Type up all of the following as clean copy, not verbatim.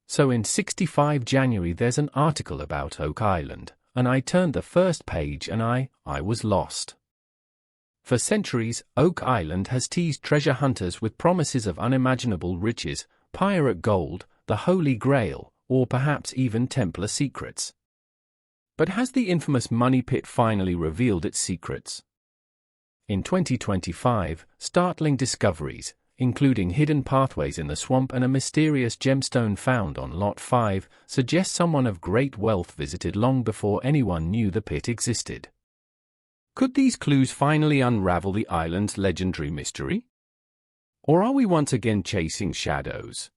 So in 65 January there's an article about Oak Island, and I turned the first page and I was lost. For centuries, Oak Island has teased treasure hunters with promises of unimaginable riches, pirate gold, the Holy Grail, or perhaps even Templar secrets. But has the infamous money pit finally revealed its secrets? In 2025, startling discoveries, including hidden pathways in the swamp and a mysterious gemstone found on Lot 5, suggest someone of great wealth visited long before anyone knew the pit existed. Could these clues finally unravel the island's legendary mystery? Or are we once again chasing shadows?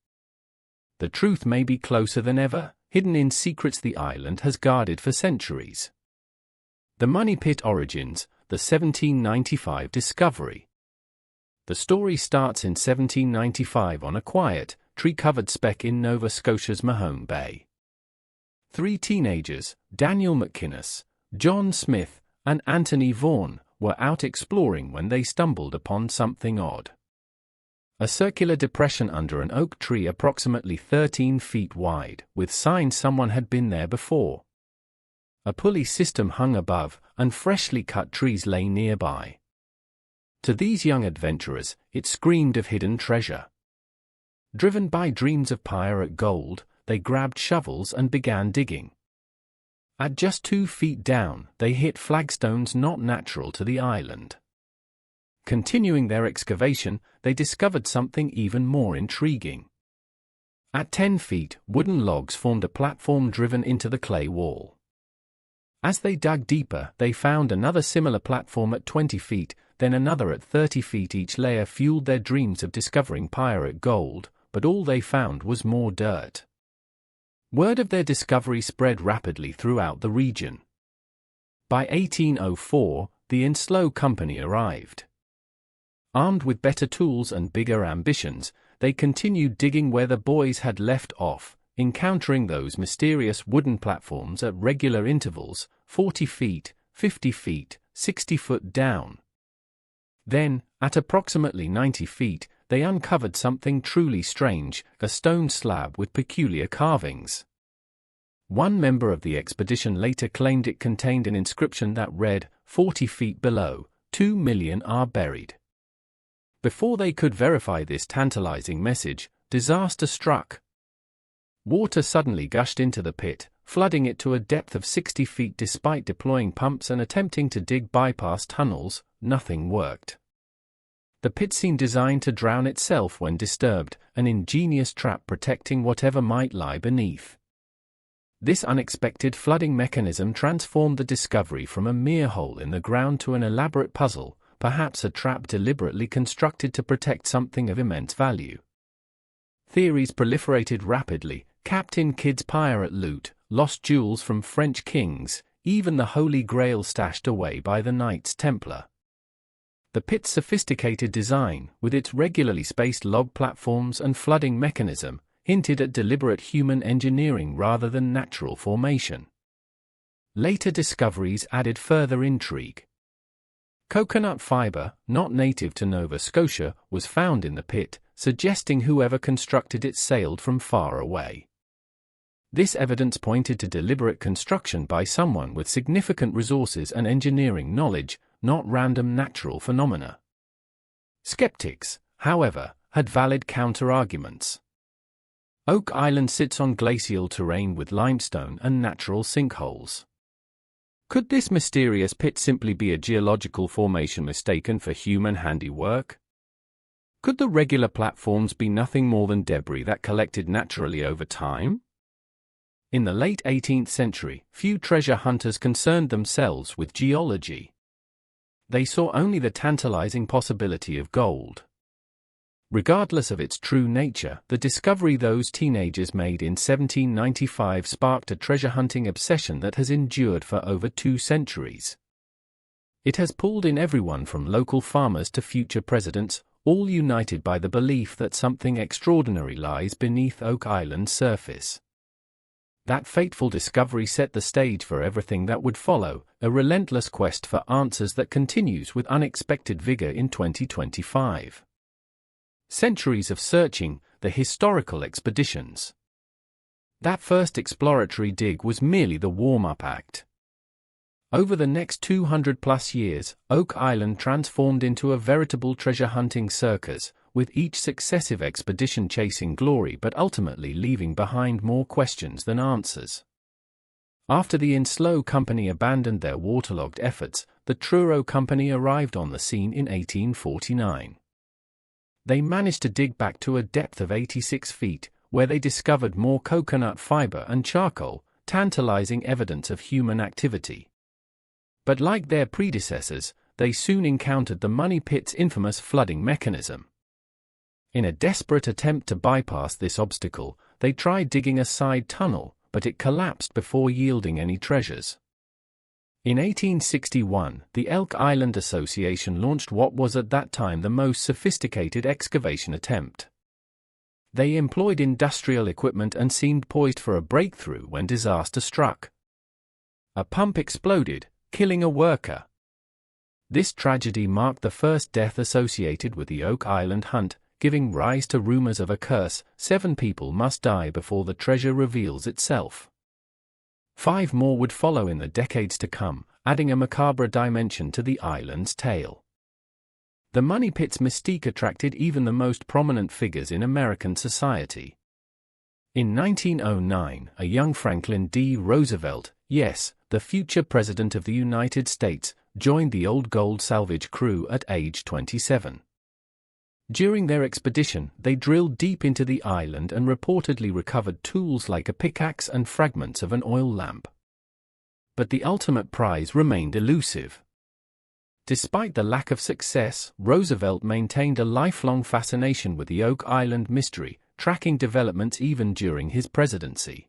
The truth may be closer than ever, hidden in secrets the island has guarded for centuries. The Money Pit origins, the 1795 discovery. The story starts in 1795 on a quiet, tree-covered speck in Nova Scotia's Mahone Bay. 3 teenagers, Daniel McInnes, John Smith, and Anthony Vaughan, were out exploring when they stumbled upon something odd. A circular depression under an oak tree approximately 13 feet wide, with signs someone had been there before. A pulley system hung above, and freshly cut trees lay nearby. To these young adventurers, it screamed of hidden treasure. Driven by dreams of pirate gold, they grabbed shovels and began digging. At just 2 feet down, they hit flagstones not natural to the island. Continuing their excavation, they discovered something even more intriguing. At 10 feet, wooden logs formed a platform driven into the clay wall. As they dug deeper, they found another similar platform at 20 feet, then another at 30 feet. Each layer fueled their dreams of discovering pirate gold, but all they found was more dirt. Word of their discovery spread rapidly throughout the region. By 1804, the Enslow Company arrived. Armed with better tools and bigger ambitions, they continued digging where the boys had left off, encountering those mysterious wooden platforms at regular intervals, 40 feet, 50 feet, 60 foot down. Then, at approximately 90 feet, they uncovered something truly strange, a stone slab with peculiar carvings. One member of the expedition later claimed it contained an inscription that read, 40 feet below, 2 million are buried. Before they could verify this tantalizing message, disaster struck. Water suddenly gushed into the pit, flooding it to a depth of 60 feet. Despite deploying pumps and attempting to dig bypass tunnels, nothing worked. The pit seemed designed to drown itself when disturbed, an ingenious trap protecting whatever might lie beneath. This unexpected flooding mechanism transformed the discovery from a mere hole in the ground to an elaborate puzzle, perhaps a trap deliberately constructed to protect something of immense value. Theories proliferated rapidly: Captain Kidd's pirate loot, lost jewels from French kings, even the Holy Grail stashed away by the Knights Templar. The pit's sophisticated design, with its regularly spaced log platforms and flooding mechanism, hinted at deliberate human engineering rather than natural formation. Later discoveries added further intrigue. Coconut fiber, not native to Nova Scotia, was found in the pit, suggesting whoever constructed it sailed from far away. This evidence pointed to deliberate construction by someone with significant resources and engineering knowledge, not random natural phenomena. Skeptics, however, had valid counter-arguments. Oak Island sits on glacial terrain with limestone and natural sinkholes. Could this mysterious pit simply be a geological formation mistaken for human handiwork? Could the regular platforms be nothing more than debris that collected naturally over time? In the late 18th century, few treasure hunters concerned themselves with geology. They saw only the tantalizing possibility of gold. Regardless of its true nature, the discovery those teenagers made in 1795 sparked a treasure hunting obsession that has endured for over 2 centuries. It has pulled in everyone from local farmers to future presidents, all united by the belief that something extraordinary lies beneath Oak Island's surface. That fateful discovery set the stage for everything that would follow, a relentless quest for answers that continues with unexpected vigor in 2025. Centuries of searching, the historical expeditions. That first exploratory dig was merely the warm-up act. Over the next 200-plus years, Oak Island transformed into a veritable treasure-hunting circus, with each successive expedition chasing glory but ultimately leaving behind more questions than answers. After the Enslow Company abandoned their waterlogged efforts, the Truro Company arrived on the scene in 1849. They managed to dig back to a depth of 86 feet, where they discovered more coconut fiber and charcoal, tantalizing evidence of human activity. But like their predecessors, they soon encountered the money pit's infamous flooding mechanism. In a desperate attempt to bypass this obstacle, they tried digging a side tunnel, but it collapsed before yielding any treasures. In 1861, the Elk Island Association launched what was at that time the most sophisticated excavation attempt. They employed industrial equipment and seemed poised for a breakthrough when disaster struck. A pump exploded, killing a worker. This tragedy marked the first death associated with the Oak Island hunt, giving rise to rumors of a curse: 7 people must die before the treasure reveals itself. 5 more would follow in the decades to come, adding a macabre dimension to the island's tale. The money pit's mystique attracted even the most prominent figures in American society. In 1909, a young Franklin D. Roosevelt, yes, the future President of the United States, joined the old gold salvage crew at age 27. During their expedition, they drilled deep into the island and reportedly recovered tools like a pickaxe and fragments of an oil lamp. But the ultimate prize remained elusive. Despite the lack of success, Roosevelt maintained a lifelong fascination with the Oak Island mystery, tracking developments even during his presidency.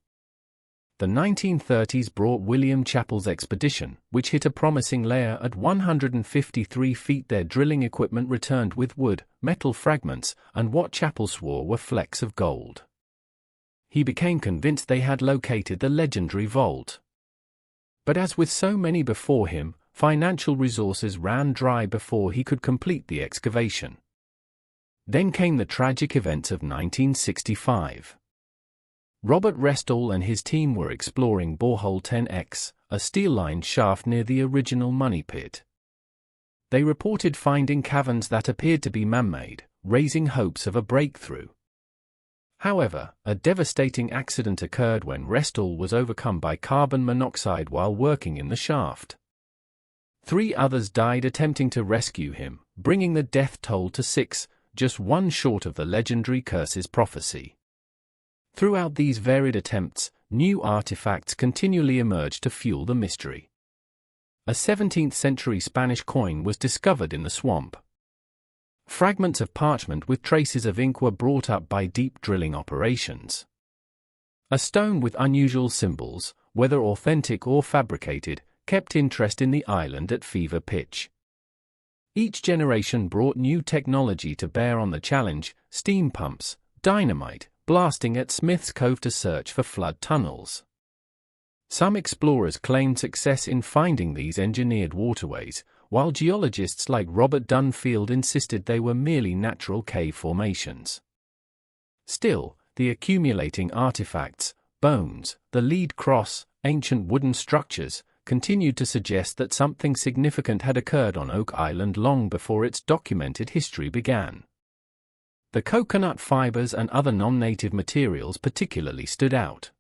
The 1930s brought William Chappell's expedition, which hit a promising layer at 153 feet. Their drilling equipment returned with wood, metal fragments, and what Chappell swore were flecks of gold. He became convinced they had located the legendary vault. But as with so many before him, financial resources ran dry before he could complete the excavation. Then came the tragic events of 1965. Robert Restall and his team were exploring Borehole 10X, a steel-lined shaft near the original money pit. They reported finding caverns that appeared to be man-made, raising hopes of a breakthrough. However, a devastating accident occurred when Restall was overcome by carbon monoxide while working in the shaft. 3 others died attempting to rescue him, bringing the death toll to 6, just one short of the legendary curse's prophecy. Throughout these varied attempts, new artifacts continually emerged to fuel the mystery. A 17th-century Spanish coin was discovered in the swamp. Fragments of parchment with traces of ink were brought up by deep drilling operations. A stone with unusual symbols, whether authentic or fabricated, kept interest in the island at fever pitch. Each generation brought new technology to bear on the challenge: steam pumps, dynamite, blasting at Smith's Cove to search for flood tunnels. Some explorers claimed success in finding these engineered waterways, while geologists like Robert Dunfield insisted they were merely natural cave formations. Still, the accumulating artifacts, bones, the lead cross, ancient wooden structures, continued to suggest that something significant had occurred on Oak Island long before its documented history began. The coconut fibers and other non-native materials particularly stood out.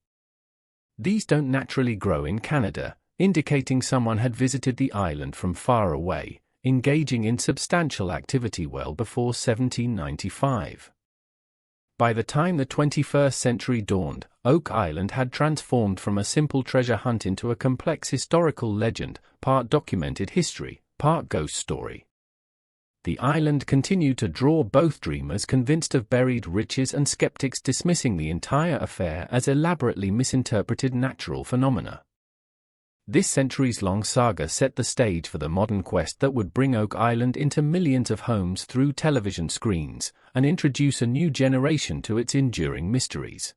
These don't naturally grow in Canada, indicating someone had visited the island from far away, engaging in substantial activity well before 1795. By the time the 21st century dawned, Oak Island had transformed from a simple treasure hunt into a complex historical legend, part documented history, part ghost story. The island continued to draw both dreamers convinced of buried riches and skeptics dismissing the entire affair as elaborately misinterpreted natural phenomena. This centuries-long saga set the stage for the modern quest that would bring Oak Island into millions of homes through television screens, and introduce a new generation to its enduring mysteries.